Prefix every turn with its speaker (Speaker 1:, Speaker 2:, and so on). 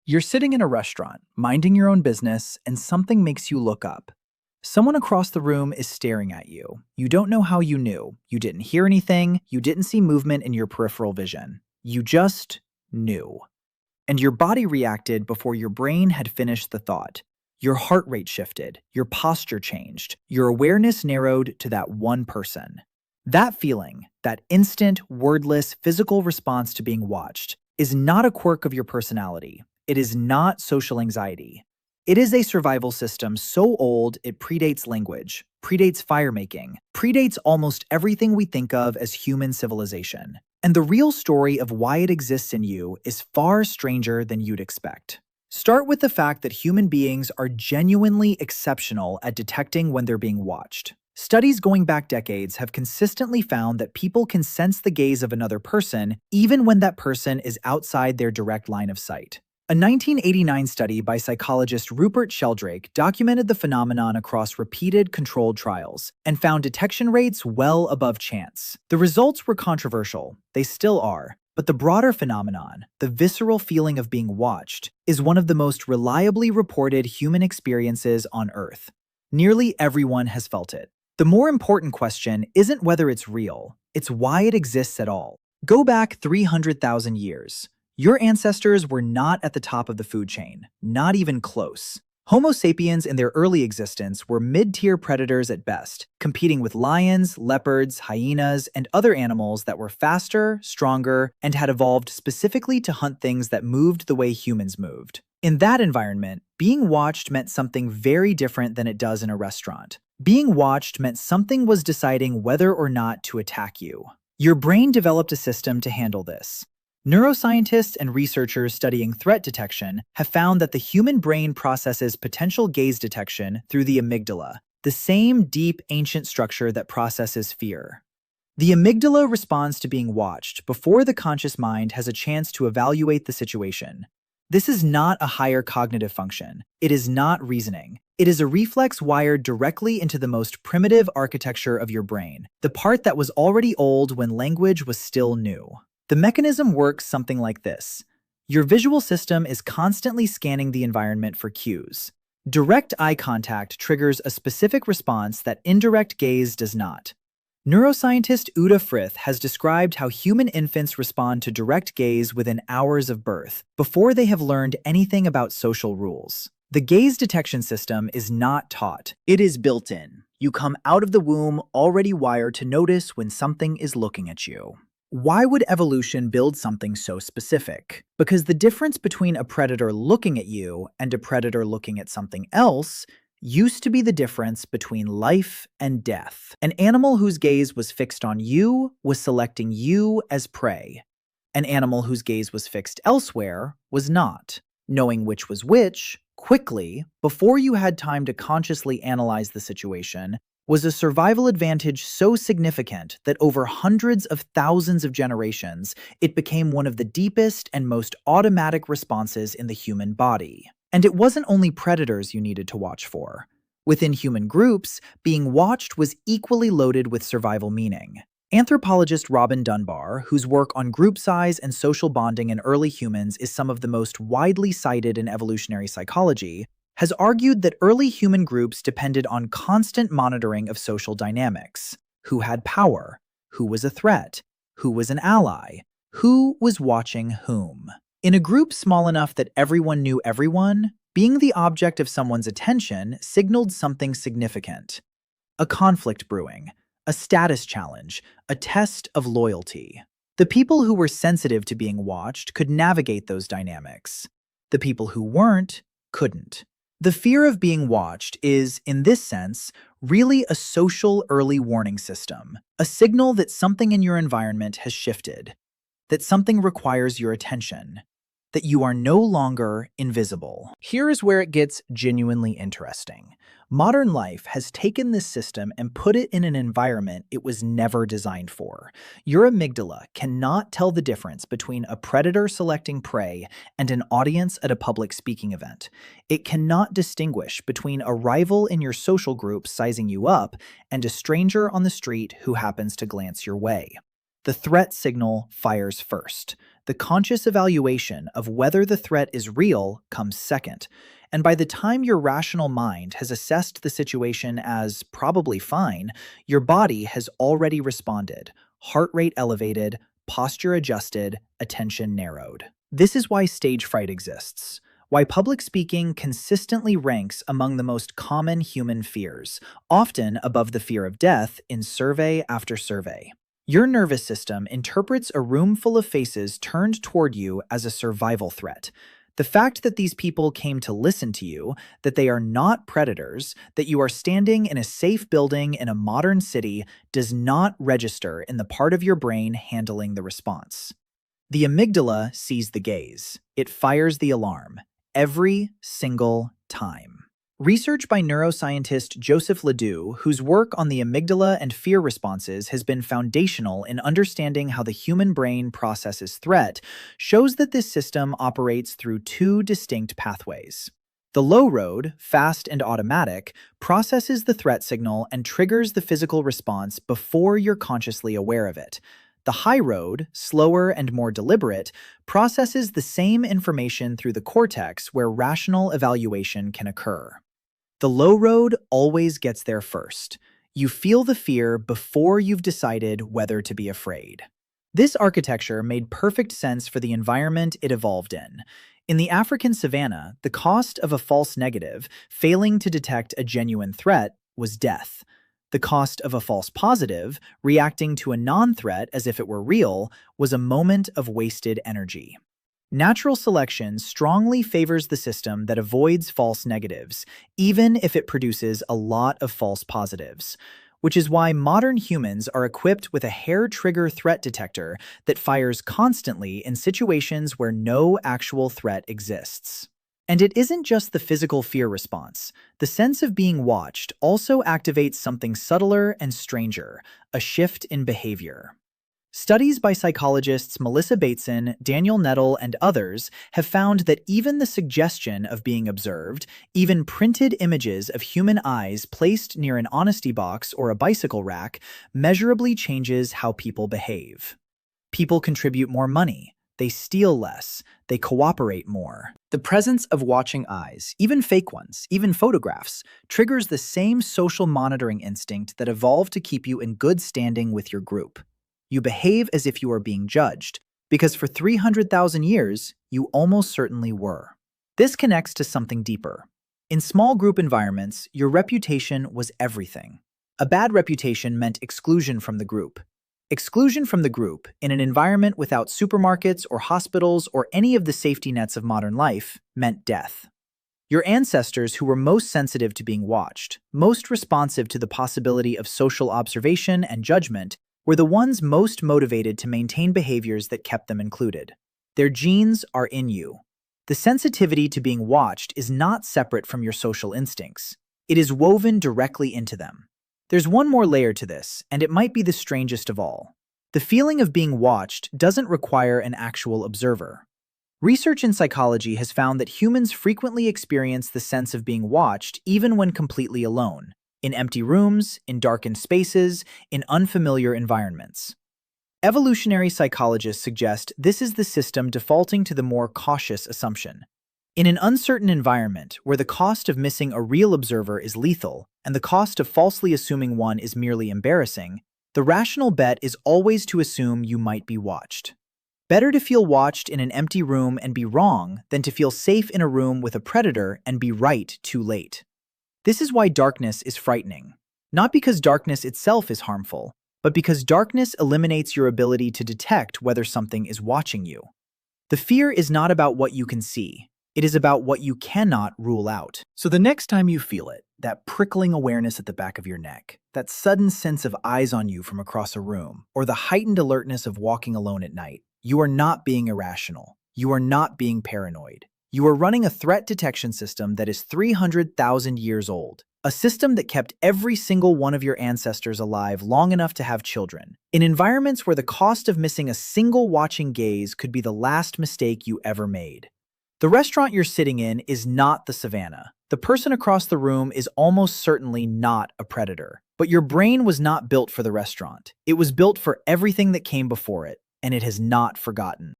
Speaker 1: You're sitting in a restaurant, minding your own business, and something makes you look up. Someone across the room is staring at you. You don't know how you knew. You didn't hear anything. You didn't see movement in your peripheral vision. You just knew. And your body reacted before your brain had finished the thought. Your heart rate shifted. Your posture changed. Your awareness narrowed to that one person. That feeling, that instant, wordless, physical response to being watched, is not a quirk of your personality. It is not social anxiety. It is a survival system so old it predates language, predates fire-making, predates almost everything we think of as human civilization. And the real story of why it exists in you is far stranger than you'd expect. Start with the fact that human beings are genuinely exceptional at detecting when they're being watched. Studies going back decades have consistently found that people can sense the gaze of another person even when that person is outside their direct line of sight. A 1989 study by psychologist Rupert Sheldrake documented the phenomenon across repeated controlled trials and found detection rates well above chance. The results were controversial, they still are, but the broader phenomenon, the visceral feeling of being watched, is one of the most reliably reported human experiences on Earth. Nearly everyone has felt it. The more important question isn't whether it's real, it's why it exists at all. Go back 300,000 years. Your ancestors were not at the top of the food chain, not even close. Homo sapiens in their early existence were mid-tier predators at best, competing with lions, leopards, hyenas, and other animals that were faster, stronger, and had evolved specifically to hunt things that moved the way humans moved. In that environment, being watched meant something very different than it does in a restaurant. Being watched meant something was deciding whether or not to attack you. Your brain developed a system to handle this. Neuroscientists and researchers studying threat detection have found that the human brain processes potential gaze detection through the amygdala, the same deep, ancient structure that processes fear. The amygdala responds to being watched before the conscious mind has a chance to evaluate the situation. This is not a higher cognitive function. It is not reasoning. It is a reflex wired directly into the most primitive architecture of your brain, the part that was already old when language was still new. The mechanism works something like this. Your visual system is constantly scanning the environment for cues. Direct eye contact triggers a specific response that indirect gaze does not. Neuroscientist Uta Frith has described how human infants respond to direct gaze within hours of birth, before they have learned anything about social rules. The gaze detection system is not taught. It is built in. You come out of the womb already wired to notice when something is looking at you. Why would evolution build something so specific? Because the difference between a predator looking at you and a predator looking at something else used to be the difference between life and death. An animal whose gaze was fixed on you was selecting you as prey. An animal whose gaze was fixed elsewhere was not. Knowing which was which, quickly, before you had time to consciously analyze the situation, was a survival advantage so significant that over hundreds of thousands of generations, it became one of the deepest and most automatic responses in the human body. And it wasn't only predators you needed to watch for. Within human groups, being watched was equally loaded with survival meaning. Anthropologist Robin Dunbar, whose work on group size and social bonding in early humans is some of the most widely cited in evolutionary psychology, has argued that early human groups depended on constant monitoring of social dynamics. Who had power? Who was a threat? Who was an ally? Who was watching whom? In a group small enough that everyone knew everyone, being the object of someone's attention signaled something significant. A conflict brewing, a status challenge, a test of loyalty. The people who were sensitive to being watched could navigate those dynamics. The people who weren't couldn't. The fear of being watched is, in this sense, really a social early warning system, a signal that something in your environment has shifted, that something requires your attention, that you are no longer invisible. Here is where it gets genuinely interesting. Modern life has taken this system and put it in an environment it was never designed for. Your amygdala cannot tell the difference between a predator selecting prey and an audience at a public speaking event. It cannot distinguish between a rival in your social group sizing you up and a stranger on the street who happens to glance your way. The threat signal fires first. The conscious evaluation of whether the threat is real comes second. And by the time your rational mind has assessed the situation as probably fine, your body has already responded, heart rate elevated, posture adjusted, attention narrowed. This is why stage fright exists, why public speaking consistently ranks among the most common human fears, often above the fear of death in survey after survey. Your nervous system interprets a room full of faces turned toward you as a survival threat. The fact that these people came to listen to you, that they are not predators, that you are standing in a safe building in a modern city does not register in the part of your brain handling the response. The amygdala sees the gaze. It fires the alarm every single time. Research by neuroscientist Joseph Ledoux, whose work on the amygdala and fear responses has been foundational in understanding how the human brain processes threat, shows that this system operates through two distinct pathways. The low road, fast and automatic, processes the threat signal and triggers the physical response before you're consciously aware of it. The high road, slower and more deliberate, processes the same information through the cortex where rational evaluation can occur. The low road always gets there first. You feel the fear before you've decided whether to be afraid. This architecture made perfect sense for the environment it evolved in. In the African savanna, the cost of a false negative, failing to detect a genuine threat, was death. The cost of a false positive, reacting to a non-threat as if it were real, was a moment of wasted energy. Natural selection strongly favors the system that avoids false negatives, even if it produces a lot of false positives, which is why modern humans are equipped with a hair-trigger threat detector that fires constantly in situations where no actual threat exists. And it isn't just the physical fear response. The sense of being watched also activates something subtler and stranger, a shift in behavior. Studies by psychologists Melissa Bateson, Daniel Nettle, and others have found that even the suggestion of being observed, even printed images of human eyes placed near an honesty box or a bicycle rack, measurably changes how people behave. People contribute more money. They steal less. They cooperate more. The presence of watching eyes, even fake ones, even photographs, triggers the same social monitoring instinct that evolved to keep you in good standing with your group. You behave as if you are being judged, because for 300,000 years, you almost certainly were. This connects to something deeper. In small group environments, your reputation was everything. A bad reputation meant exclusion from the group. Exclusion from the group, in an environment without supermarkets or hospitals or any of the safety nets of modern life, meant death. Your ancestors who were most sensitive to being watched, most responsive to the possibility of social observation and judgment, were the ones most motivated to maintain behaviors that kept them included. Their genes are in you. The sensitivity to being watched is not separate from your social instincts. It is woven directly into them. There's one more layer to this, and it might be the strangest of all. The feeling of being watched doesn't require an actual observer. Research in psychology has found that humans frequently experience the sense of being watched even when completely alone, in empty rooms, in darkened spaces, in unfamiliar environments. Evolutionary psychologists suggest this is the system defaulting to the more cautious assumption. In an uncertain environment where the cost of missing a real observer is lethal and the cost of falsely assuming one is merely embarrassing, the rational bet is always to assume you might be watched. Better to feel watched in an empty room and be wrong than to feel safe in a room with a predator and be right too late. This is why darkness is frightening. Not because darkness itself is harmful, but because darkness eliminates your ability to detect whether something is watching you. The fear is not about what you can see. It is about what you cannot rule out. So the next time you feel it, that prickling awareness at the back of your neck, that sudden sense of eyes on you from across a room, or the heightened alertness of walking alone at night, you are not being irrational. You are not being paranoid. You are running a threat detection system that is 300,000 years old. A system that kept every single one of your ancestors alive long enough to have children, in environments where the cost of missing a single watching gaze could be the last mistake you ever made. The restaurant you're sitting in is not the savannah. The person across the room is almost certainly not a predator. But your brain was not built for the restaurant. It was built for everything that came before it, and it has not forgotten.